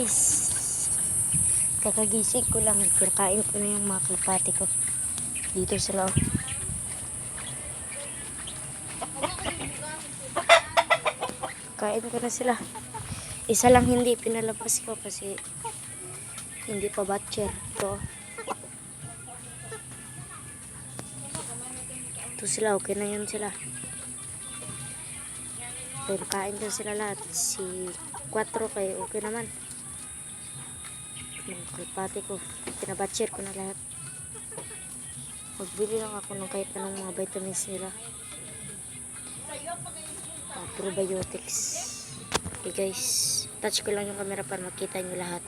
guys, kakagising ko lang, kinakain ko na yung mga kalapati ko dito sa loob. Kain ko na sila. Isa lang hindi pinalabas ko kasi hindi pa batcher. Ito sila, okay na yun sila. Pero kain ko sila lahat. Si 4 kayo, okay naman. Mga kalapati ko, pinabatcher ko na lahat. Magbili lang ako ng kahit anong mga vitamins nila. Probiotics. Okay guys, touch ko lang yung camera para makita nyo lahat.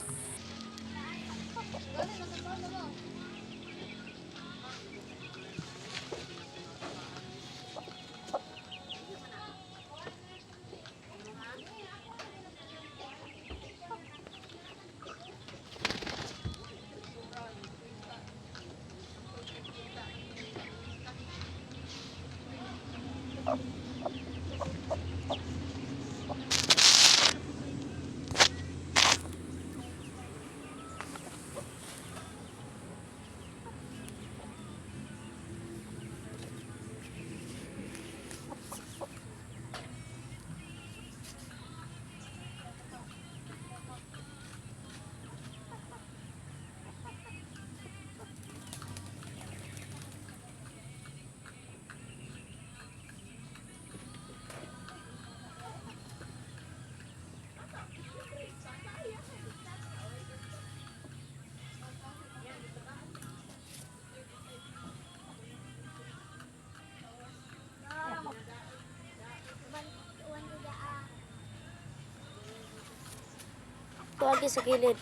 Ito lagi sa gilid.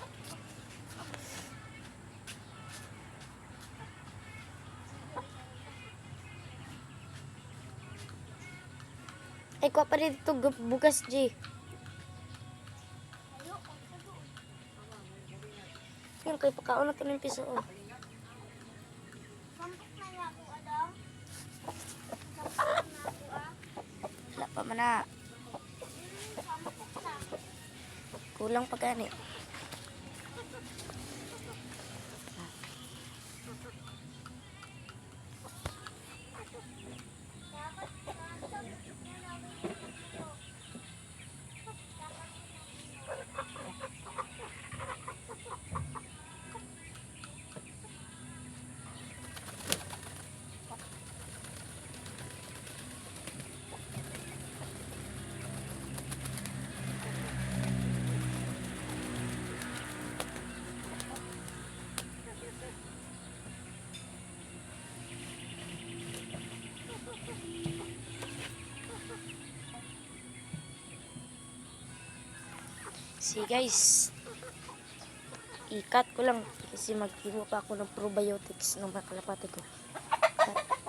Ay, kuha pa rin ito bukas, G. Yan, kayo pagkaon na ito ng piso. Oh. Wala pa man na. Kulang pa gani. See guys, i-cut ko lang kasi mag-ibo pa ako ng probiotics ng mga kalapati ko. Cut.